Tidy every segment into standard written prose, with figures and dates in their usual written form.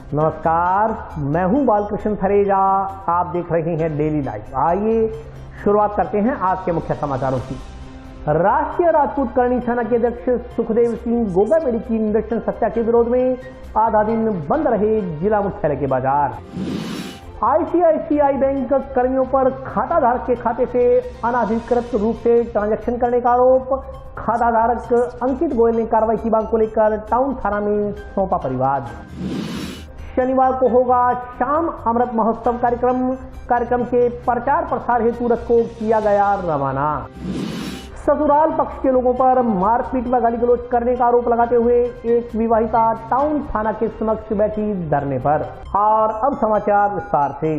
नमस्कार, मैं हूं बालकृष्ण थरेजा। आप देख रहे हैं डेली लाइव। आइए शुरुआत करते हैं आज के मुख्य समाचारों की। राष्ट्रीय राजपूत करणी सेना के अध्यक्ष सुखदेव सिंह गोगामेडी की निरक्षण हत्या के विरोध में आधा दिन बंद रहे जिला मुख्यालय के बाजार। आईसीआईसीआई बैंक कर्मियों पर खाता धारक के खाते से अनाधिकृत रूप से ट्रांजैक्शन करने का आरोप। खाता धारक अंकित गोयल ने कार्रवाई की मांग को लेकर टाउन थाना में सौंपा परिवाद। शनिवार को होगा शाम अमृत महोत्सव कार्यक्रम के प्रचार प्रसार हेतु रथ को किया गया रवाना। ससुराल पक्ष के लोगों पर मारपीट व गाली गलौज करने का आरोप लगाते हुए एक विवाहिता टाउन थाना के समक्ष बैठी धरने पर। और अब समाचार विस्तार से।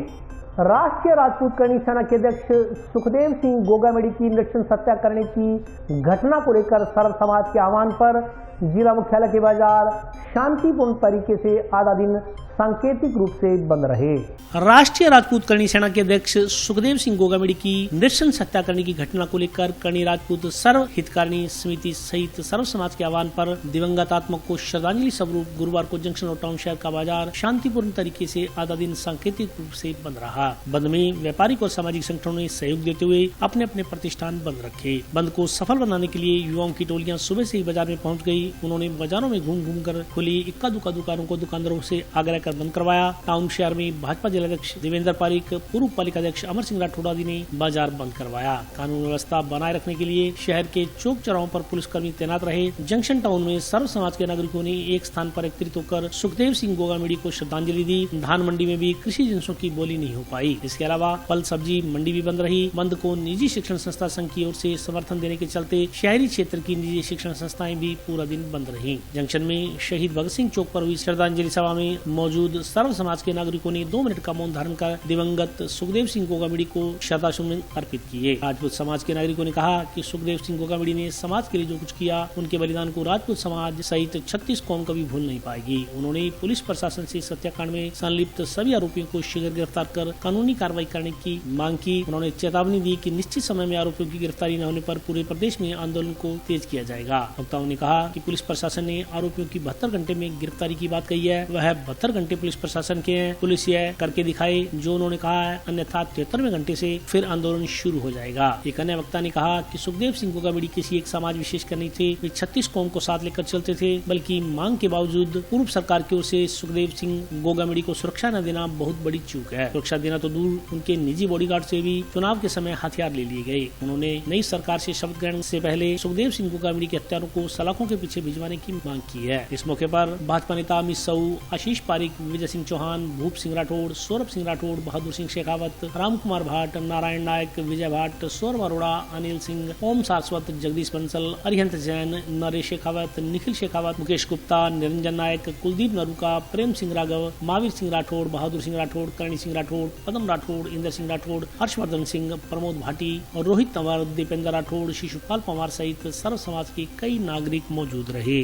राष्ट्रीय राजपूत करणी सेना के अध्यक्ष सुखदेव सिंह गोगामेडी की निरक्षण हत्या करने की घटना को लेकर सर्व समाज के आह्वान पर जिला मुख्यालय के बाजार शांतिपूर्ण तरीके से आधा दिन सांकेतिक रूप से बंद रहे। राष्ट्रीय राजपूत करणी सेना के अध्यक्ष सुखदेव सिंह गोगामेडी की नृशंस हत्या करने की घटना को लेकर करणी राजपूत सर्व हितकारिणी समिति सहित सर्व समाज के आह्वान पर दिवंगत आत्मा को श्रद्धांजलि स्वरूप गुरुवार को जंक्शन और टाउन शहर का बाजार शांतिपूर्ण तरीके से आधा दिन सांकेतिक रूप से बंद रहा। बंद में व्यापारिक और सामाजिक संगठनों ने सहयोग देते हुए अपने अपने प्रतिष्ठान बंद रखे। बंद को सफल बनाने के लिए युवाओं की टोलियां सुबह से ही बाजार में पहुंच गई। उन्होंने बाजारों में घूम घूम कर खुली इक्का दुक्का दुकानों को दुकानदारों से आग्रह कर बंद करवाया। टाउन शहर में भाजपा जिलाध्यक्ष देवेंद्र पारिक, पूर्व पालिका अध्यक्ष अमर सिंह राठौड़ आदि ने बाजार बंद करवाया। कानून व्यवस्था बनाए रखने के लिए शहर के चौक चौराहों पर पुलिसकर्मी तैनात रहे। जंक्शन टाउन में सर्व समाज के नागरिकों ने एक स्थान पर एकत्रित होकर सुखदेव सिंह गोगामेडी को श्रद्धांजलि दी। धान मंडी में भी कृषि जिनसों की बोली नहीं हो पाई। इसके अलावा फल सब्जी मंडी भी बंद रही। बंद को निजी शिक्षण संस्था संघ की ओर से समर्थन देने के चलते शहरी क्षेत्र की निजी शिक्षण संस्थाएं भी पूरा दिन बंद रही। जंक्शन में शहीद भगत सिंह चौक पर हुई श्रद्धांजलि सभा में मौजूद सर्व समाज के नागरिकों ने 2 मिनट का मौन धारण कर दिवंगत सुखदेव सिंह गोगामेडी को श्रद्धासुमन अर्पित किए। राजपूत समाज के नागरिकों ने कहा कि सुखदेव सिंह गोगामेडी ने समाज के लिए जो कुछ किया, उनके बलिदान को राजपूत समाज सहित 36 कौम कभी भूल नहीं पाएगी। उन्होंने पुलिस प्रशासन से इस हत्याकांड में संलिप्त सभी आरोपियों को शीघ्र गिरफ्तार कर कानूनी कार्रवाई करने की मांग की। उन्होंने चेतावनी दी कि निश्चित समय में आरोपियों की गिरफ्तारी न होने पर पूरे प्रदेश में आंदोलन को तेज किया जाएगा। वक्ताओं ने कहा कि पुलिस प्रशासन ने आरोपियों की 72 घंटे में गिरफ्तारी की बात कही है। वह 72 घंटे पुलिस प्रशासन के हैं। पुलिस यह करके दिखाए जो उन्होंने कहा है, अन्यथा 73वें घंटे से फिर आंदोलन शुरू हो जाएगा। एक अन्य वक्ता ने कहा कि सुखदेव सिंह गोगामेडी किसी एक समाज विशेष का नहीं थे। वे 36 कौम को साथ लेकर चलते थे, बल्कि मांग के बावजूद पूर्व सरकार की ओर से सुखदेव सिंह गोगामेडी को सुरक्षा न देना बहुत बड़ी चूक है। सुरक्षा देना तो दूर, उनके निजी बॉडीगार्ड से भी चुनाव के समय हथियार ले लिए गए। उन्होंने नई सरकार से शपथ ग्रहण से पहले सुखदेव सिंह गोगामेडी के हत्यारों को सलाखों के पीछे भिजवाने की मांग की है। इस मौके पर भाजपा नेता अमित साहू, आशीष पारिक, विजय सिंह चौहान, भूप सिंह राठौड़, सौरभ सिंह राठौड़, बहादुर सिंह शेखावत, राम कुमार भाट, नारायण नायक, विजय भाट, सौरभ अरोड़ा, अनिल सिंह, ओम सारस्वत, जगदीश बंसल, अरिहंत जैन, नरेश शेखावत, निखिल शेखावत, मुकेश गुप्ता, निरंजन नायक, कुलदीप नरूका, प्रेम सिंह राघव, महावीर सिंह राठौड़, बहादुर सिंह राठौड़, करणी सिंह राठौड़, पदम राठौड़, इंद्र सिंह राठौड़, हर्षवर्धन सिंह, प्रमोद भाटी और रोहित तंवर, दीपेंद्र राठौड़, शिशुपाल पवार सहित सर्व समाज के कई नागरिक मौजूद रहे।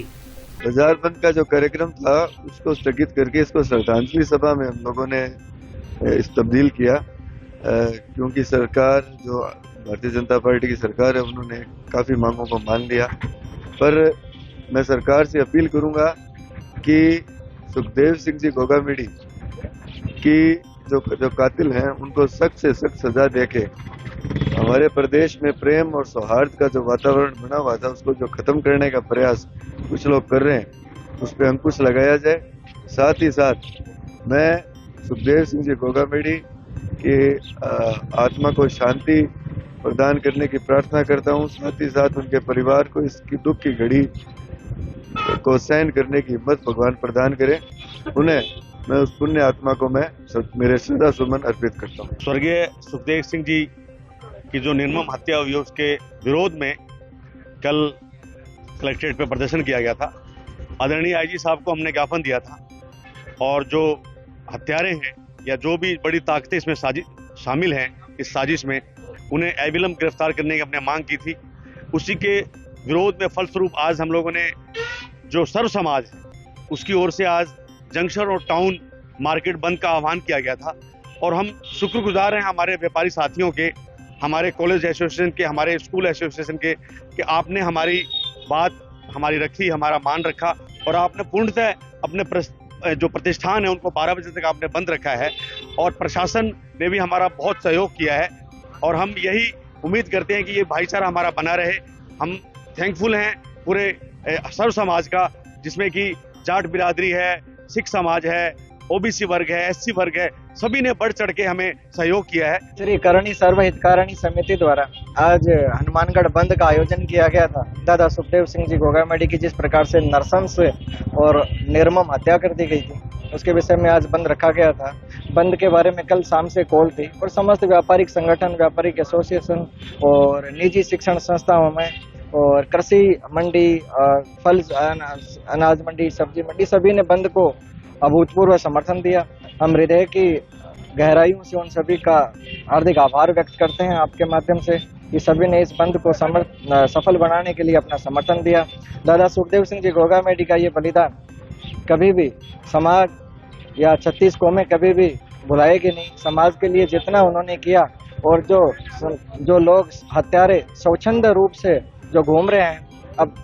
बाजार बंद का जो कार्यक्रम था उसको स्थगित करके इसको श्रद्धांजलि सभा में हम लोगों ने इस तब्दील किया, क्योंकि सरकार जो भारतीय जनता पार्टी की सरकार है उन्होंने काफी मांगों को मान लिया। पर मैं सरकार से अपील करूंगा कि सुखदेव सिंह जी गोगामेडी की जो कातिल हैं उनको सख्त से सख्त सजा देके हमारे प्रदेश में प्रेम और सौहार्द का जो वातावरण बना हुआ था उसको जो खत्म करने का प्रयास कुछ लोग कर रहे हैं उस पर अंकुश लगाया जाए। साथ ही साथ मैं सुखदेव सिंह जी गोगामेडी की आत्मा को शांति प्रदान करने की प्रार्थना करता हूं। साथ ही साथ उनके परिवार को इसकी दुख की घड़ी को सहन करने की हिम्मत भगवान प्रदान करें। उन्हें मैं उस पुण्य आत्मा को मैं मेरे श्रद्धा सुमन अर्पित करता हूँ। स्वर्गीय सुखदेव सिंह जी की जो निर्मम हत्या हुई है उसके विरोध में कल कलेक्ट्रेट पे प्रदर्शन किया गया था। आदरणीय आईजी साहब को हमने ज्ञापन दिया था और जो हत्यारे हैं या जो भी बड़ी ताकतें इसमें शामिल हैं इस साजिश में, उन्हें अविलंब गिरफ्तार करने की हमने मांग की थी। उसी के विरोध में फलस्वरूप आज हम लोगों ने जो सर्व समाज है उसकी ओर से आज जंक्शन और टाउन मार्केट बंद का आह्वान किया गया था। और हम शुक्रगुजार हैं हमारे व्यापारी साथियों के, हमारे कॉलेज एसोसिएशन के, हमारे स्कूल एसोसिएशन के, कि आपने हमारी बात हमारी रखी, हमारा मान रखा और आपने पूर्णतः अपने जो प्रतिष्ठान है उनको 12 बजे तक आपने बंद रखा है और प्रशासन ने भी हमारा बहुत सहयोग किया है और हम यही उम्मीद करते हैं कि ये भाईचारा हमारा बना रहे। हम थैंकफुल हैं पूरे सर्व समाज का, जिसमें कि जाट बिरादरी है, सिख समाज है, ओबीसी वर्ग है, एससी वर्ग है, सभी ने बढ़ चढ़ के हमें सहयोग किया है। श्री करणी सर्व हितकारिणी समिति द्वारा आज हनुमानगढ़ बंद का आयोजन किया गया था। दादा सुखदेव सिंह जी गोगामेडी की जिस प्रकार से नरसंस और निर्मम हत्या कर दी गई थी, उसके विषय में आज बंद रखा गया था। बंद के बारे में कल शाम से कॉल थी और समस्त व्यापारिक संगठन, व्यापारिक एसोसिएशन और निजी शिक्षण संस्थाओं में और कृषि मंडी, फल अनाज मंडी, सब्जी मंडी, सभी ने बंद को अभूतपूर्व समर्थन दिया। हम हृदय की गहराइयों से उन सभी का हार्दिक आभार व्यक्त करते हैं आपके माध्यम से कि सभी ने इस बंद को सफल बनाने के लिए अपना समर्थन दिया। दादा सुखदेव सिंह जी गोगामेडी का ये बलिदान कभी भी समाज या 36 कौमें कभी भी भुलाएगी नहीं। समाज के लिए जितना उन्होंने किया और जो लोग हत्यारे स्वच्छंद रूप से जो घूम रहे हैं, अब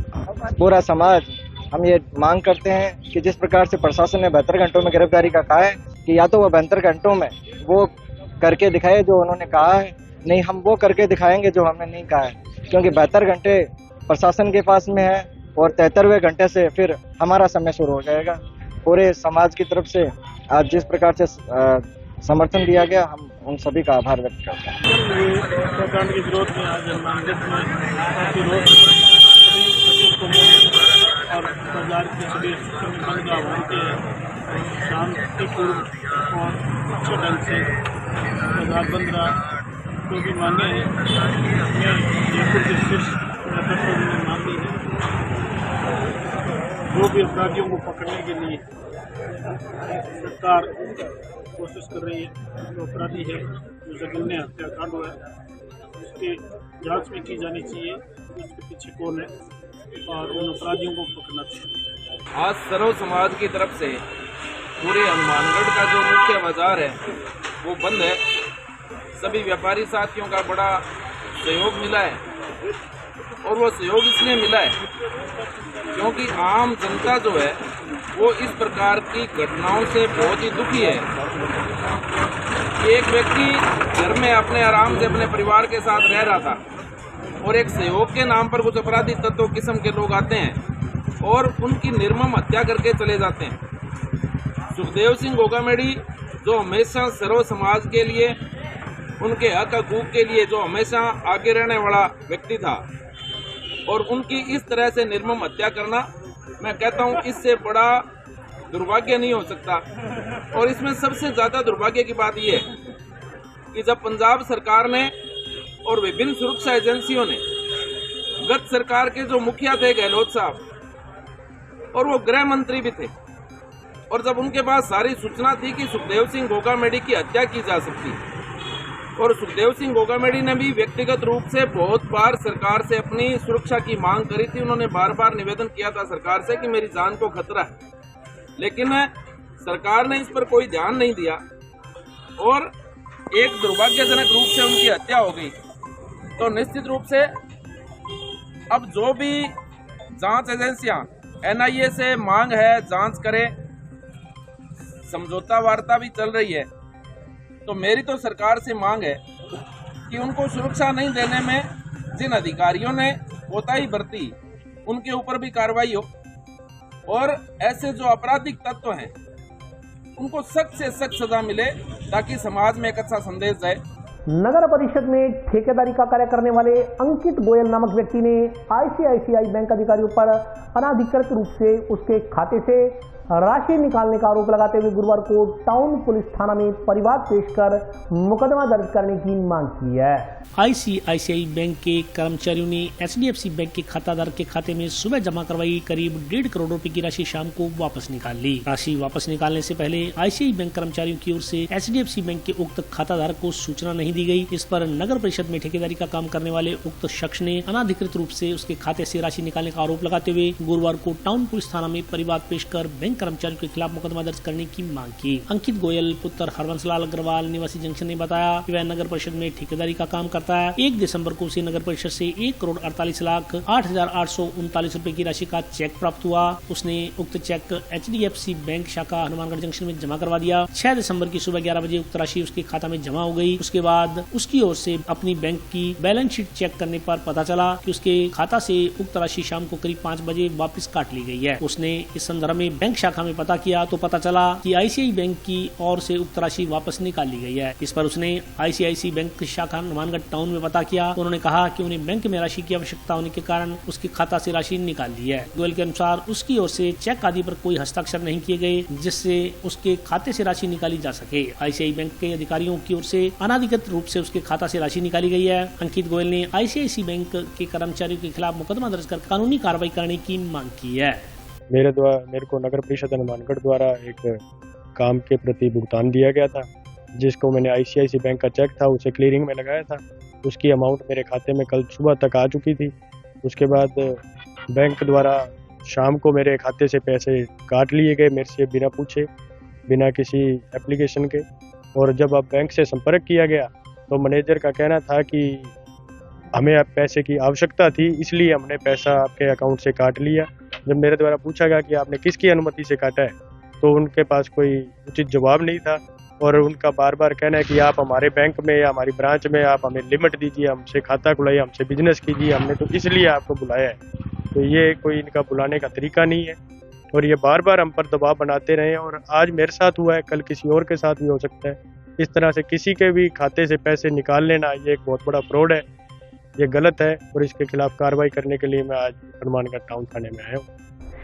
पूरा समाज, हम ये मांग करते हैं कि जिस प्रकार से प्रशासन ने 72 घंटों में गिरफ्तारी का कहा है कि या तो वो 72 घंटों में वो करके दिखाए जो उन्होंने कहा है, नहीं हम वो करके दिखाएंगे जो हमने नहीं कहा है, क्योंकि 72 घंटे प्रशासन के पास में है और 73वें घंटे से फिर हमारा समय शुरू हो जाएगा। पूरे समाज की तरफ से आज जिस प्रकार से समर्थन दिया गया, हम उन सभी का आभार व्यक्त करते हैं। हत्याकांड के विरोध में आज हनुमानगढ़ में और बाजार के सभी बंद का आह्वान किया है। शांतिपूर्ण और अच्छे ढंग से बाजार बंद रहा, जो भी मांगे हैं जयपुर के शीर्ष नेतृत्व ने मांगी है। जो भी अपराधियों को पकड़ने के लिए सरकार कोशिश कर रही है, जो अपराधी है, जो जघन्य हत्याकांड हुआ है, उसकी जांच भी की जानी चाहिए, उसके पीछे कौन है और उन अपराधियों को पकड़ना चाहिए। आज सर्व समाज की तरफ से पूरे हनुमानगढ़ का जो मुख्य बाजार है वो बंद है। सभी व्यापारी साथियों का बड़ा सहयोग मिला है और वो सहयोग इसलिए मिला है क्योंकि आम जनता जो है वो इस प्रकार की घटनाओं से बहुत ही दुखी है। एक व्यक्ति घर में अपने आराम से अपने परिवार के साथ रह रहा था और एक सहयोग के नाम पर कुछ अपराधी तत्व किस्म के लोग आते हैं और उनकी निर्मम हत्या करके चले जाते हैं। सुखदेव सिंह गोगामेडी जो हमेशा सर्व समाज के लिए, उनके हक हकूक के लिए जो हमेशा आगे रहने वाला व्यक्ति था और उनकी इस तरह से निर्मम हत्या करना, मैं कहता हूं इससे बड़ा दुर्भाग्य नहीं हो सकता। और इसमें सबसे ज्यादा दुर्भाग्य की बात यह है कि जब पंजाब सरकार ने और विभिन्न सुरक्षा एजेंसियों ने, गत सरकार के जो मुखिया थे गहलोत साहब और वो गृह मंत्री भी थे, और जब उनके पास सारी सूचना थी कि सुखदेव सिंह गोगामेडी की हत्या की जा सकती है, और सुखदेव सिंह गोगामेडी ने भी व्यक्तिगत रूप से बहुत बार सरकार से अपनी सुरक्षा की मांग करी थी। उन्होंने बार बार निवेदन किया था सरकार से कि मेरी जान को खतरा है, लेकिन सरकार ने इस पर कोई ध्यान नहीं दिया और एक दुर्भाग्यजनक रूप से उनकी हत्या हो गई। तो निश्चित रूप से अब जो भी जांच एजेंसियां, एनआईए से मांग है जांच करें, समझौता वार्ता भी चल रही है, तो मेरी तो सरकार से मांग है कि उनको सुरक्षा नहीं देने में जिन अधिकारियों ने कोताही बरती उनके ऊपर भी कार्रवाई हो और ऐसे जो आपराधिक तत्व हैं उनको सख्त से सख्त सजा मिले ताकि समाज में एक अच्छा संदेश जाए। नगर परिषद में ठेकेदारी का कार्य करने वाले अंकित गोयल नामक व्यक्ति ने आईसीआईसीआई बैंक अधिकारियों पर अनाधिकृत रूप से उसके खाते से राशि निकालने का आरोप लगाते हुए गुरुवार को टाउन पुलिस थाना में परिवाद पेश कर मुकदमा दर्ज करने की मांग की है। आईसीआईसीआई बैंक के कर्मचारियों ने एचडीएफसी बैंक के खाताधारक के खाते में सुबह जमा करवाई करीब 1.5 करोड़ रुपए की राशि शाम को वापस निकाल ली। राशि वापस निकालने से पहले आईसीआई बैंक कर्मचारियों की ओर से एचडीएफसी बैंक के उक्त खाताधारक को सूचना नहीं दी गई। इस पर नगर परिषद में ठेकेदारी का काम करने वाले उक्त शख्स ने अनाधिकृत रूप से उसके खाते से राशि निकालने का आरोप लगाते हुए गुरुवार को टाउन पुलिस थाना में परिवाद पेश कर बैंक कर्मचारियों के खिलाफ मुकदमा दर्ज करने की मांग की। अंकित गोयल पुत्र हरवंशलाल अग्रवाल निवासी जंक्शन ने बताया कि वह नगर परिषद में ठेकेदारी का काम करता है। 1 दिसंबर को उसे नगर परिषद से 1,48,08,39 रुपए की राशि का चेक प्राप्त हुआ। उसने उक्त चेक HDFC बैंक शाखा हनुमानगढ़ जंक्शन में जमा करवा दिया। 6 दिसंबर की सुबह 11 बजे उक्त राशि उसके खाता में जमा हो गई। उसके बाद उसकी ओर से अपनी बैंक की बैलेंस शीट चेक करने पर पता चला कि उसके खाता से उक्त राशि शाम को करीब 5 बजे वापस काट ली गई है। उसने इस संदर्भ में बैंक शाखा में पता किया तो पता चला कि ICICI बैंक की ओर से उक्त राशि वापस निकाल ली गई है। इस पर उसने ICICI बैंक शाखा हनुमानगढ़ टाउन में पता किया। उन्होंने कहा कि उन्हें बैंक में राशि की आवश्यकता होने के कारण उसके खाता से राशि निकाल ली है। गोयल के अनुसार उसकी ओर से चेक आदि पर कोई हस्ताक्षर नहीं किए गए जिससे उसके खाते से राशि निकाली जा सके। ICICI बैंक के अधिकारियों की ओर से अनाधिकृत रूप से उसके खाता से राशि निकाली गई है। अंकित गोयल ने ICICI बैंक के कर्मचारियों के खिलाफ मुकदमा दर्ज कर कानूनी कार्रवाई करने की मांग की है। मेरे को नगर परिषद हनुमानगढ़ द्वारा एक काम के प्रति भुगतान दिया गया था, जिसको मैंने ICICI बैंक का चेक था उसे क्लियरिंग में लगाया था। उसकी अमाउंट मेरे खाते में कल सुबह तक आ चुकी थी। उसके बाद बैंक द्वारा शाम को मेरे खाते से पैसे काट लिए गए मेरे से बिना पूछे, बिना किसी एप्लीकेशन के। और जब अब बैंक से संपर्क किया गया तो मैनेजर का कहना था कि हमें अब पैसे की आवश्यकता थी, इसलिए हमने पैसा आपके अकाउंट से काट लिया। जब मेरे द्वारा पूछा गया कि आपने किसकी अनुमति से काटा है तो उनके पास कोई उचित जवाब नहीं था और उनका बार बार कहना है कि आप हमारे बैंक में या हमारी ब्रांच में आप हमें लिमिट दीजिए, हमसे खाता खुलाइए, हमसे बिजनेस कीजिए, हमने तो इसलिए आपको बुलाया है। तो ये कोई इनका बुलाने का तरीका नहीं है और ये बार बार हम पर दबाव बनाते रहे और आज मेरे साथ हुआ है, कल किसी और के साथ भी हो सकता है। इस तरह से किसी के भी खाते से पैसे निकाल लेना ये एक बहुत बड़ा फ्रॉड है, ये गलत है और इसके खिलाफ कार्रवाई करने के लिए मैं आज हनुमानगढ़ टाउन थाने में आया हूँ।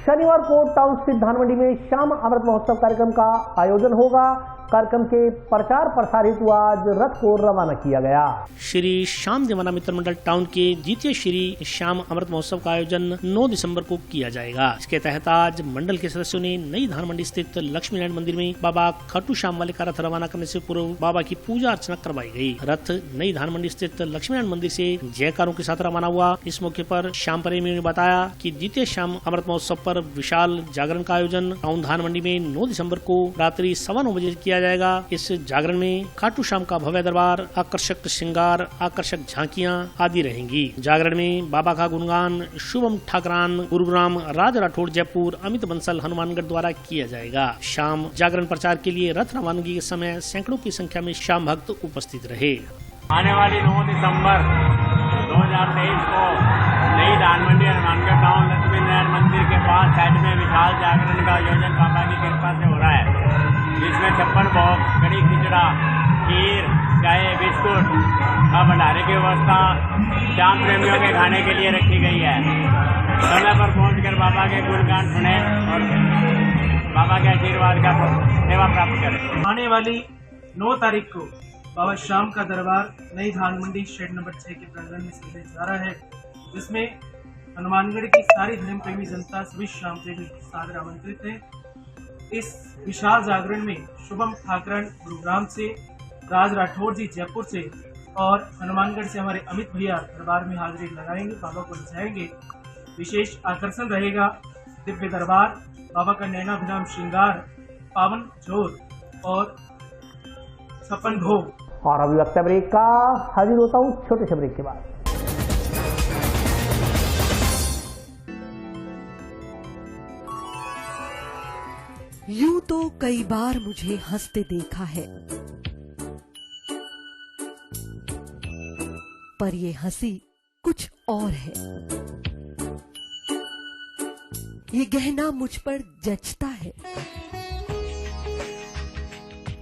शनिवार को टाउन स्थित धानमंडी में श्याम अमृत महोत्सव कार्यक्रम का आयोजन होगा। कार्यक्रम के प्रचार प्रसार हेतु आज रथ को रवाना किया गया। श्री श्याम देवाना मित्र मंडल टाउन के द्वितीय श्री श्याम अमृत महोत्सव का आयोजन 9 दिसंबर को किया जाएगा। इसके तहत आज मंडल के सदस्यों ने नई धानमंडी स्थित लक्ष्मी नारायण मंदिर में बाबा खाटू श्याम वाले का रथ रवाना करने से पूर्व बाबा की पूजा अर्चना करवाई गई। रथ नई धानमंडी स्थित लक्ष्मी नारायण मंदिर से जयकारों के साथ रवाना हुआ। इस मौके पर श्याम प्रेमियों ने बताया कि द्वितीय श्याम अमृत महोत्सव पर विशाल जागरण का आयोजन टाउन धानमंडी में 9 दिसंबर को रात्रि 9:15 बजे किया जाएगा। इस जागरण में खाटू श्याम का भव्य दरबार, आकर्षक श्रृंगार, आकर्षक झांकियां आदि रहेंगी। जागरण में बाबा का गुणगान शुभम ठाकरान गुरुग्राम, राज राठौड़ जयपुर, अमित बंसल हनुमानगढ़ द्वारा किया जाएगा। शाम जागरण प्रचार के लिए रथ रवानगी के समय सैकड़ों की संख्या में श्याम भक्त उपस्थित रहे। आने वाली 9 दिसंबर 2023 को नई धानमंडी हनुमानगढ़ टाउन लक्ष्मी नारायण मंदिर के पास साइड में विशाल जागरण का आयोजन बाबा की कृपा से हो रहा है, जिसमें 56 भोग, कड़ी खिचड़ा, खीर, चाय, बिस्कुट का भंडारे की व्यवस्था श्याम प्रेमियों के खाने के लिए रखी गई है। समय पर पहुंचकर बाबा के गुणगान सुने और बाबा के आशीर्वाद का सेवा प्राप्त करें। आने वाली 9 तारीख को बाबा श्याम का दरबार नई धानमंडी शेड नंबर 6 के प्रांगण में सजने जा रहा है, जिसमें हनुमानगढ़ की सारी धर्म प्रेमी जनता सभी श्याम प्रेमी सादर आमंत्रित है। इस विशाल जागरण में शुभम ठाकरन गुरुग्राम से, राज राठौड़ जी जयपुर से और हनुमानगढ़ से हमारे अमित भैया दरबार में हाजिरी लगाएंगे, बाबा को रिझाएंगे। विशेष आकर्षण रहेगा दिव्य दरबार, बाबा का नैनाभिराम श्रृंगार, पावन जोत और 56 भोग। और अभी वक्त ब्रेक का, हाजिर होता हूँ छोटे से ब्रेक के बाद। यूं तो कई बार मुझे हंसते देखा है, पर ये हंसी कुछ और है। ये गहना मुझ पर जचता है,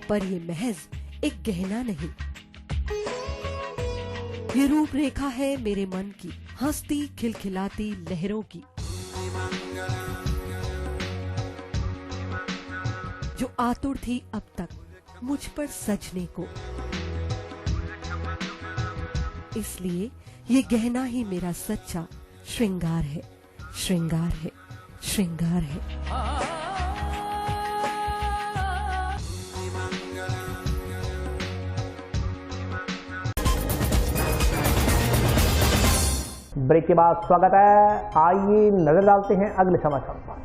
पर ये महज एक गहना नहीं, ये रूपरेखा है मेरे मन की, हंसती खिलखिलाती लहरों की, जो आतुर थी अब तक मुझ पर सजने को। इसलिए ये गहना ही मेरा सच्चा श्रृंगार है, श्रृंगार है, श्रृंगार है। ब्रेक के बाद स्वागत है। आइए नजर डालते हैं अगले समाचार पर।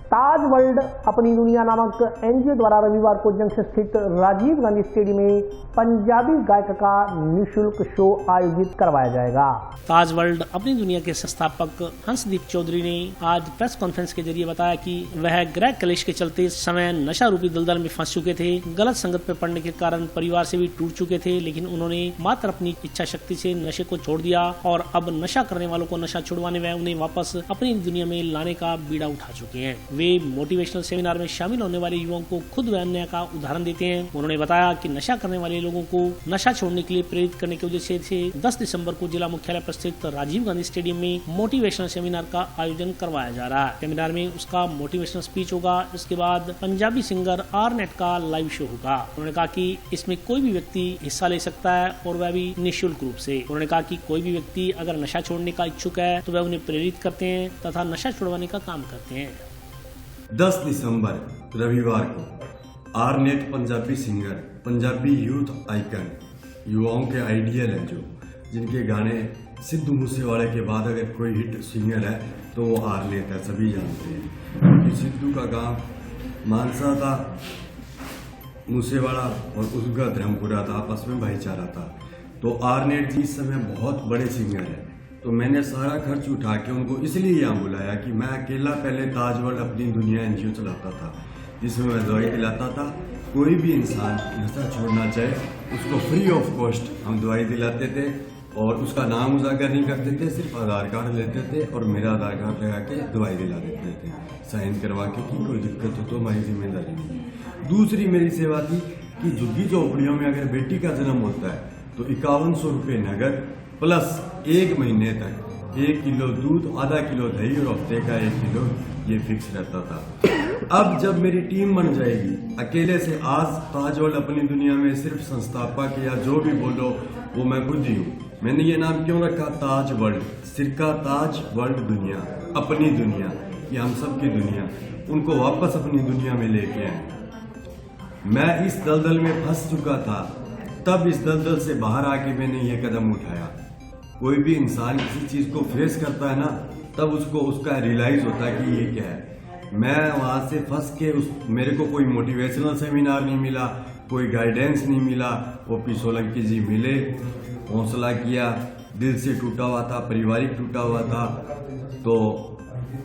ताज वर्ल्ड अपनी दुनिया नामक एनजीओ द्वारा रविवार को जंक्शन स्थित राजीव गांधी स्टेडियम में पंजाबी गायक का निःशुल्क शो आयोजित करवाया जाएगा। ताज वर्ल्ड अपनी दुनिया के संस्थापक हंसदीप चौधरी ने आज प्रेस कॉन्फ्रेंस के जरिए बताया कि वह गृह कलेश के चलते समय नशा रूपी दलदल में फंस चुके थे। गलत संगत पे पड़ने के कारण परिवार से भी टूट चुके थे, लेकिन उन्होंने मात्र अपनी इच्छा शक्ति से नशे को छोड़ दिया और अब नशा करने वालों को नशा छुड़वाने व उन्हें वापस अपनी दुनिया में लाने का बीड़ा उठा चुके हैं। वे मोटिवेशनल सेमिनार में शामिल होने वाले युवाओं को खुद व अन्य का उदाहरण देते हैं। उन्होंने बताया कि नशा करने वाले लोगों को नशा छोड़ने के लिए प्रेरित करने के उद्देश्य से 10 दिसंबर को जिला मुख्यालय पर स्थित राजीव गांधी स्टेडियम में मोटिवेशनल सेमिनार का आयोजन करवाया जा रहा है। सेमिनार में उसका मोटिवेशनल स्पीच होगा। इसके बाद पंजाबी सिंगर आरनेट का लाइव शो होगा। उन्होंने कहा कि इसमें कोई भी व्यक्ति हिस्सा ले सकता है और वह भी निःशुल्क रूप से। उन्होंने कहा कि कोई भी व्यक्ति अगर नशा छोड़ने का इच्छुक है तो वह उन्हें प्रेरित करते हैं तथा नशा छुड़वाने का काम करते हैं। 10 दिसंबर रविवार को आरनेट Punjabi singer, Punjabi youth icon, युवाओं के आइडियल हैं जो जिनके गाने सिद्धू मूसेवाले के बाद अगर कोई हिट सिंगर है तो वो आरनेट है, सभी जानते हैं। क्योंकि सिद्धू का गांव मानसा था, मूसेवाला और उसका धर्मपुरा था, आपस में भाईचारा था। तो आरनेट जी इस समय बहुत बड़े सिंगर हैं। तो मैंने सारा खर्च उठा के उनको इसलिए यहाँ बुलाया कि मैं अकेला पहले ताज वर्ल्ड अपनी दुनिया एनजीओ चलाता था, जिसमें मैं दवाई दिलाता था। कोई भी इंसान नशा छोड़ना चाहे उसको फ्री ऑफ कॉस्ट हम दवाई दिलाते थे और उसका नाम उजागर नहीं करते थे, सिर्फ आधार कार्ड लेते थे और मेरा आधार कार्ड लगा के दवाई दिला देते थे, साइन करवा के कि कोई दिक्कत हो तो हमारी जिम्मेदारी नहीं है। दूसरी मेरी सेवा थी कि झुग्गी झोपड़ियों में अगर बेटी का जन्म होता है तो 5100 रुपये नगद प्लस 1 महीने तक 1 किलो दूध, आधा किलो दही और हफ्ते का 1 किलो ये फिक्स रहता था। अब जब मेरी टीम बन जाएगी, अकेले से आज ताज वर्ल्ड अपनी दुनिया में सिर्फ संस्थापक या जो भी बोलो वो मैं खुद ही हूँ। मैंने ये नाम क्यों रखा ताज वर्ल्ड, सिरका ताज वर्ल्ड दुनिया, अपनी दुनिया, ये हम सब की दुनिया, उनको वापस अपनी दुनिया में लेके आए। मैं इस दलदल में फंस चुका था, तब इस दलदल से बाहर आके मैंने ये कदम उठाया। कोई भी इंसान किसी चीज को फेस करता है ना, तब उसको उसका रियलाइज होता है कि ये क्या है। मैं वहां से फंस के मेरे को कोई मोटिवेशनल सेमिनार नहीं मिला, कोई गाइडेंस नहीं मिला। ओपी सोलंकी जी मिले, हौसला किया, दिल से टूटा हुआ था, पारिवारिक टूटा हुआ था, तो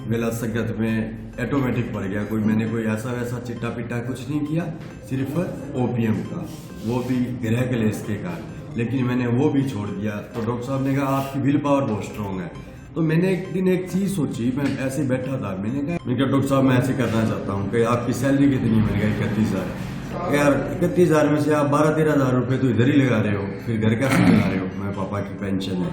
गलत संगत में ऑटोमेटिक पड़ गया। मैंने कोई ऐसा वैसा चिट्टा पिट्टा कुछ नहीं किया, सिर्फ ओपीएम का, वो भी गृह कलेश के कारण, लेकिन मैंने वो भी छोड़ दिया। तो डॉक्टर साहब ने कहा आपकी विल पावर बहुत स्ट्रॉन्ग है। तो मैंने एक दिन एक चीज सोची, मैं ऐसे बैठा था, मैंने कहा डॉक्टर साहब मैं ऐसे करना चाहता हूँ कि आपकी सैलरी कितनी? मैंने कहा 31,000। यार 31,000 में से आप 12-13 हज़ार रुपये तो इधर ही लगा रहे हो, फिर घर कैसे चला रहे हो? मैं पापा की पेंशन है।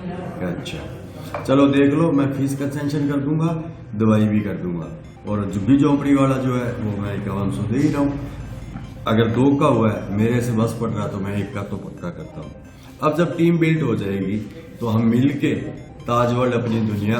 अच्छा चलो देख लो, मैं फीस कंसेशन कर दूंगा, दवाई भी कर दूंगा, और झुग्गी झोंपड़ी वाला जो है वो मैं 5100 दे ही रहा हूँ। अगर 2 का हुआ है, मेरे से बस पड़ रहा तो मैं 1 का तो पक्का करता हूँ। अब जब टीम बिल्ड हो जाएगी तो हम मिलके ताज वर्ल्ड अपनी दुनिया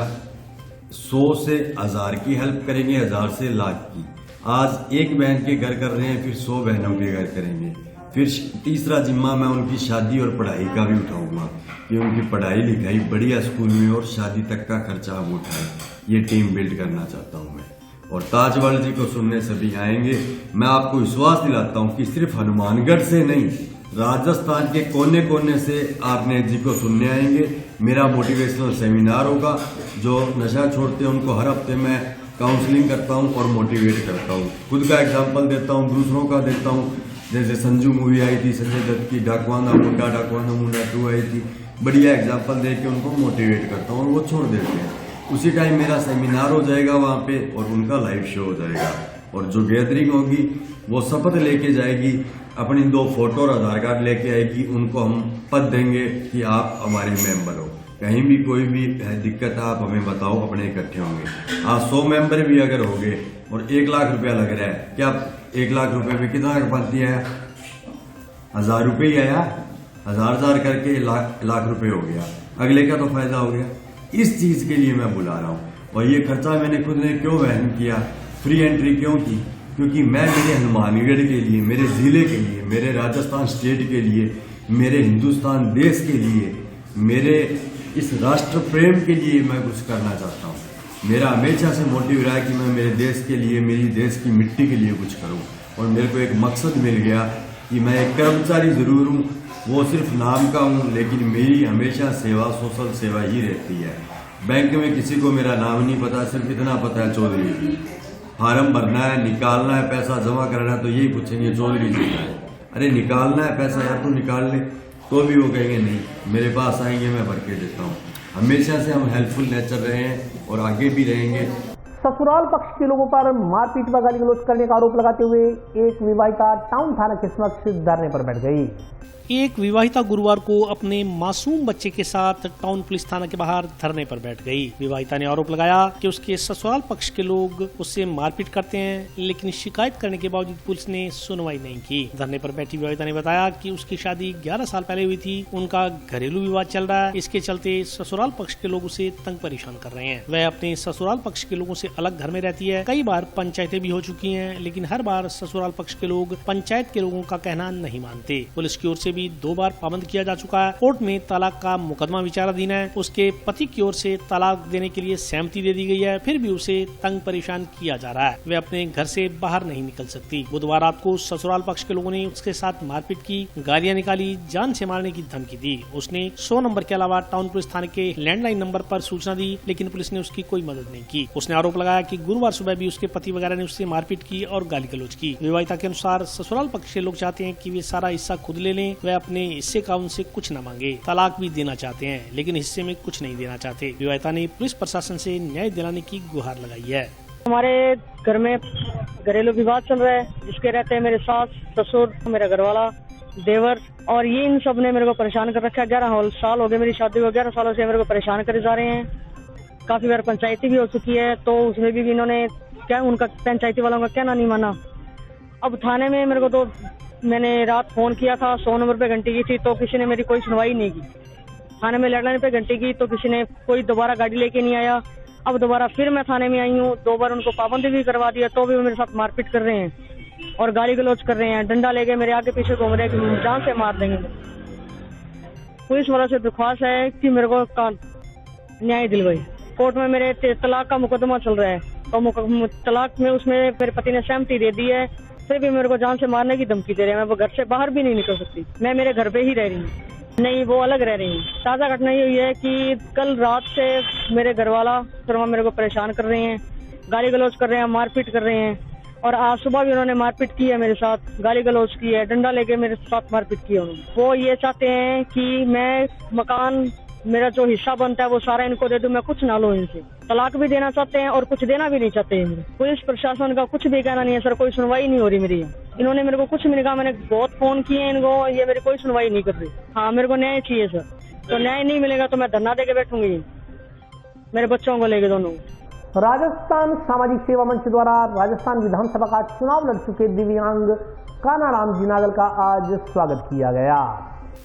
100 से 1000 की हेल्प करेंगे, 1000 से लाख की। आज एक बहन के घर कर रहे हैं, फिर 100 बहनों के घर करेंगे। फिर तीसरा जिम्मा मैं उनकी शादी और पढ़ाई का भी उठाऊंगा कि उनकी पढ़ाई लिखाई बढ़िया स्कूल में और शादी तक का खर्चा हम उठाएं। ये टीम बिल्ड करना चाहता हूं मैं, और ताज वर्ल्ड जी को सुनने सभी आएंगे। मैं आपको विश्वास दिलाता हूं कि सिर्फ हनुमानगढ़ से नहीं, राजस्थान के कोने कोने से आरनेट जी को सुनने आएंगे। मेरा मोटिवेशनल सेमिनार होगा, जो नशा छोड़ते हैं उनको हर हफ्ते मैं काउंसलिंग करता हूं और मोटिवेट करता हूं। खुद का एग्जाम्पल देता हूं, दूसरों का देता हूं। जैसे संजू मूवी आई थी संजय दत्त की, डाकवाना मुंडा 2 आई थी, बढ़िया एग्जाम्पल दे के उनको मोटिवेट करता हूँ और वो छोड़ देते हैं। उसी टाइम मेरा सेमिनार हो जाएगा वहाँ पे और उनका लाइव शो हो जाएगा, और जो गैदरिंग होगी वो शपथ लेके जाएगी, अपनी 2 फोटो और आधार कार्ड लेके आएगी। उनको हम पद देंगे कि आप हमारे मेंबर हो, कहीं भी कोई भी दिक्कत है आप हमें बताओ, अपने इकट्ठे होंगे। आज 100 मेंबर भी अगर हो गए और 1 लाख रुपया लग रहा है, क्या 1 लाख रुपए में कितना बनती है? 1000 रुपये ही आया, 1000 करके लाख रुपए हो गया, अगले का तो फायदा हो गया। इस चीज के लिए मैं बुला रहा हूँ, और ये खर्चा मैंने खुद ने क्यों वहन किया, फ्री एंट्री क्यों की? क्योंकि मैं मेरे हनुमानगढ़ के लिए, मेरे जिले के लिए, मेरे राजस्थान स्टेट के लिए, मेरे हिंदुस्तान देश के लिए, मेरे इस राष्ट्र प्रेम के लिए मैं कुछ करना चाहता हूँ। मेरा हमेशा से मोटिव रहा है कि मैं मेरे देश के लिए, मेरी देश की मिट्टी के लिए कुछ करूं। और मेरे को एक मकसद मिल गया कि मैं एक कर्मचारी जरूर हूं, वो सिर्फ नाम का हूं, लेकिन मेरी हमेशा सेवा, सोशल सेवा ही रहती है। बैंक में किसी को मेरा नाम नहीं पता, सिर्फ इतना पता है चौधरी जी। फार्म भरना है, निकालना है, पैसा जमा करना है तो यही पूछेंगे चौधरी जी का है। अरे निकालना है पैसा यार तो निकाल ले, तो भी वो कहेंगे नहीं, मेरे पास आएंगे मैं भर के देता हूँ। हमेशा से हम हेल्पफुल नेचर रहे हैं और आगे भी रहेंगे। ससुराल पक्ष के लोगों पर मारपीट व गाली गलौज करने का आरोप लगाते हुए एक विवाहिता टाउन थाना के समक्ष धरने पर बैठ गई। एक विवाहिता गुरुवार को अपने मासूम बच्चे के साथ टाउन पुलिस थाना के बाहर धरने पर बैठ गई। विवाहिता ने आरोप लगाया कि उसके ससुराल पक्ष के लोग उससे मारपीट करते हैं, लेकिन शिकायत करने के बावजूद पुलिस ने सुनवाई नहीं की। धरने पर बैठी विवाहिता ने बताया कि उसकी शादी 11 साल पहले हुई थी, उनका घरेलू विवाद चल रहा है, इसके चलते ससुराल पक्ष के लोग उसे तंग परेशान कर रहे हैं। वह अपने ससुराल पक्ष के लोगों से अलग घर में रहती है। कई बार पंचायतें भी हो चुकी हैं, लेकिन हर बार ससुराल पक्ष के लोग पंचायत के लोगों का कहना नहीं मानते। पुलिस की ओर से भी 2 बार पाबंद किया जा चुका है। कोर्ट में तलाक का मुकदमा विचाराधीन है। उसके पति की ओर से तलाक देने के लिए सहमति दे दी गई है, फिर भी उसे तंग परेशान किया जा रहा है। वे अपने घर से बाहर नहीं निकल सकती। बुधवार रात को ससुराल पक्ष के लोगों ने उसके साथ मारपीट की, गालियां निकाली, जान से मारने की धमकी दी। उसने 100 नंबर के अलावा टाउन पुलिस थाने के लैंडलाइन नंबर पर सूचना दी, लेकिन पुलिस ने उसकी कोई मदद नहीं की। उसने आरोप लगाया कि गुरुवार सुबह भी उसके पति वगैरह ने उससे मारपीट की और गाली गलौज की। विवाहिता के अनुसार ससुराल पक्ष के लोग चाहते हैं कि वे सारा हिस्सा खुद ले लें, वे अपने हिस्से का उनसे कुछ न मांगे। तलाक भी देना चाहते हैं, लेकिन हिस्से में कुछ नहीं देना चाहते। विवाहिता ने पुलिस प्रशासन से न्याय दिलाने की गुहार लगाई है। हमारे घर में घरेलू विवाद चल रहा है, जिसके रहते हैं मेरे सास, ससुर, मेरा घरवाला, देवर, और ये इन सब ने मेरे को परेशान कर रखा है। 11 साल हो गए मेरी शादी को, 11 सालों से मेरे को परेशान करे जा रहे हैं। काफी बार पंचायती भी हो चुकी है, तो उसमें भी इन्होंने क्या, उनका पंचायती वालों का कहना नहीं माना। अब थाने में मेरे को तो, मैंने रात फोन किया था, 100 नंबर पे घंटी की थी, तो किसी ने मेरी कोई सुनवाई नहीं की। थाने में लैंडलाइन पे घंटी की तो किसी ने कोई दोबारा गाड़ी लेके नहीं आया। अब दोबारा फिर मैं थाने में आई हूँ, 2 बार उनको पाबंदी भी करवा दिया, तो भी वो मेरे साथ मारपीट कर रहे हैं और गाली गलौज कर रहे हैं। डंडा लेके मेरे आगे पीछे घूम रहे हैं कि जान से मार देंगे। पुलिस वालों से दरख्वास्त है कि मेरे को न्याय दिलवाई। कोर्ट में मेरे तलाक का मुकदमा चल रहा है, तो तलाक में उसमें मेरे पति ने सहमति दे दी है, फिर भी मेरे को जान से मारने की धमकी दे रहे हैं। मैं वो घर से बाहर भी नहीं निकल सकती, मैं मेरे घर पे ही रह रही हूँ। नहीं, वो अलग रह रही हैं। ताज़ा घटना ये हुई है कि कल रात से मेरे घरवाला फिर मेरे को परेशान कर रहे हैं, गाली गलौज कर रहे हैं, मारपीट कर रहे हैं, और आज सुबह भी उन्होंने मारपीट की है मेरे साथ, गाली गलौज की है, डंडा लेके मेरे साथ मारपीट की है उन्होंने। वो ये चाहते हैं कि मैं मकान, मेरा जो हिस्सा बनता है वो सारा इनको दे दूं, मैं कुछ ना लूं इनसे। तलाक भी देना चाहते हैं और कुछ देना भी नहीं चाहते हैं। पुलिस प्रशासन का कुछ भी कहना नहीं है सर, कोई सुनवाई नहीं हो रही मेरी। इन्होंने मेरे को कुछ भी नहीं कहा, मैंने बहुत फोन किए इनको, ये मेरी कोई सुनवाई नहीं कर रही। हाँ, मेरे को न्याय चाहिए सर, तो न्याय नहीं मिलेगा तो मैं धरना देके बैठूंगी, मेरे बच्चों को लेके दोनों। राजस्थान सामाजिक सेवा मंच द्वारा राजस्थान विधानसभा का चुनाव लड़ चुके दिव्यांग कानाराम जिनागल का आज स्वागत किया गया।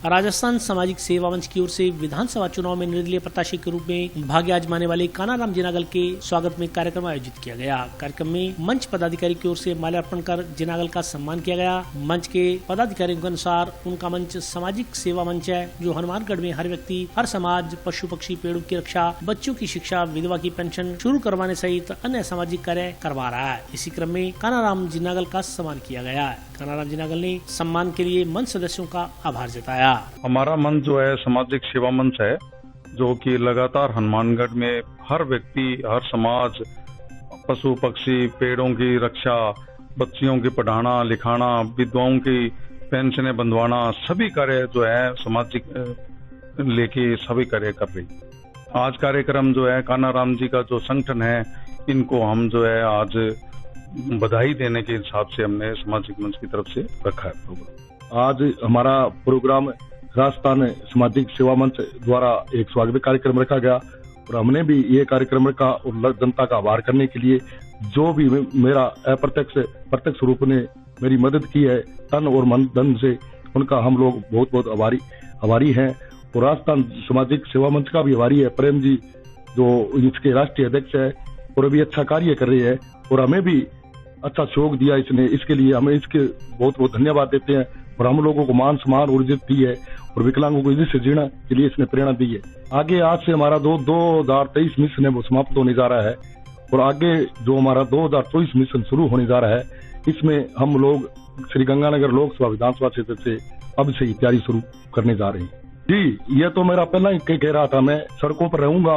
राजस्थान सामाजिक सेवा मंच की ओर से विधानसभा चुनाव में निर्दलीय प्रत्याशी के रूप में भाग्य आजमाने वाले कानाराम जिनागल के स्वागत में कार्यक्रम आयोजित किया गया। कार्यक्रम में मंच पदाधिकारी की ओर से माल्यार्पण कर जिनागल का सम्मान किया गया। मंच के पदाधिकारियों के अनुसार उनका मंच सामाजिक सेवा मंच है, जो हनुमानगढ़ में हर व्यक्ति, हर समाज, पशु पक्षी, पेड़ों की रक्षा, बच्चों की शिक्षा, विधवा की पेंशन शुरू करवाने सहित अन्य सामाजिक कार्य करवा रहा है। इसी क्रम में कानाराम जिनागल का सम्मान किया गया है। कानाराम जिनागल ने सम्मान के लिए मंच सदस्यों का आभार जताया। हमारा मंच जो है सामाजिक सेवा मंच है, जो कि लगातार हनुमानगढ़ में हर व्यक्ति, हर समाज, पशु पक्षी, पेड़ों की रक्षा, बच्चियों की पढ़ाना लिखाना, विधवाओं की पेंशनें बंधवाना, सभी कार्य जो है सामाजिक लेके सभी कार्य कर रही। आज कार्यक्रम जो है कानाराम जी का जो संगठन है, इनको हम जो है आज बधाई देने के हिसाब से हमने सामाजिक मंच की तरफ से रखा है प्रोग्राम। आज हमारा प्रोग्राम राजस्थान सामाजिक सेवा मंच द्वारा एक स्वागत कार्यक्रम रखा गया, और हमने भी ये कार्यक्रम रखा और जनता का आभार करने के लिए जो भी मेरा अप्रत्यक्ष प्रत्यक्ष रूप ने मेरी मदद की है तन और मन धन से, उनका हम लोग बहुत बहुत आभारी हैं। और राजस्थान सामाजिक सेवा मंच का भी आभारी है प्रेम जी, जो इसके राष्ट्रीय अध्यक्ष है और अभी अच्छा कार्य कर रही है, और हमें भी अच्छा सहयोग दिया इसने, इसके लिए हमें इसके बहुत बहुत धन्यवाद देते हैं। और हम लोगों को मान सम्मान और इज्जत दी है और विकलांगों को इज्जत से जीने के लिए इसने प्रेरणा दी है। आगे आज से हमारा 2023 मिशन है वो समाप्त होने जा रहा है और आगे जो हमारा 2024 मिशन शुरू होने जा रहा है, इसमें हम लोग श्री गंगानगर लोकसभा विधानसभा क्षेत्र से अब से ही तैयारी शुरू करने जा रहे हैं। जी, यह तो मेरा पहला ही कह रहा था, मैं सड़कों पर रहूंगा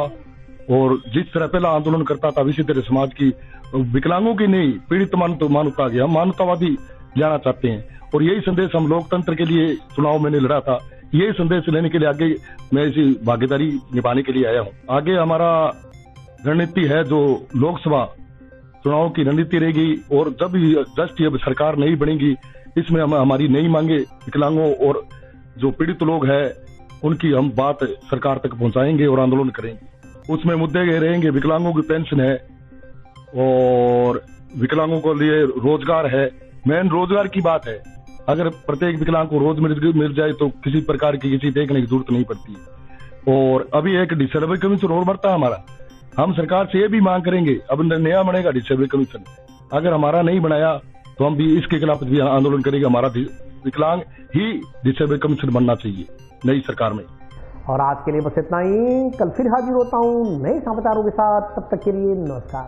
और जिस तरह पहला आंदोलन करता था इसी तरह समाज की विकलांगों की नहीं, पीड़ित मानवता की हम मानवतावादी जाना चाहते हैं और यही संदेश हम लोकतंत्र के लिए चुनाव मैंने लड़ा था, यही संदेश लेने के लिए आगे मैं इसी भागीदारी निभाने के लिए आया हूँ। आगे हमारा रणनीति है जो लोकसभा चुनाव की रणनीति रहेगी और जब जस्ट ये सरकार नहीं बनेगी इसमें हम हमारी नई मांगे विकलांगों और जो पीड़ित लोग हैं उनकी हम बात सरकार तक पहुंचाएंगे और आंदोलन करेंगे। उसमें मुद्दे रहेंगे विकलांगों की पेंशन है और विकलांगों को लिए रोजगार है, मेन रोजगार की बात है। अगर प्रत्येक विकलांग को रोज मिल जाए तो किसी प्रकार की किसी देखने की जरूरत नहीं पड़ती। और अभी एक डिसेबल कमीशन और बढ़ता है हमारा, हम सरकार से ये भी मांग करेंगे अब नया बनेगा डिसेबल कमीशन, अगर हमारा नहीं बनाया तो हम भी इसके खिलाफ भी आंदोलन करेंगे। हमारा विकलांग ही डिसेबल कमीशन बनना चाहिए नई सरकार में। और आज के लिए बस इतना ही, कल फिर हाजिर होता हूं नए समाचारों के साथ, तब तक के लिए नमस्कार।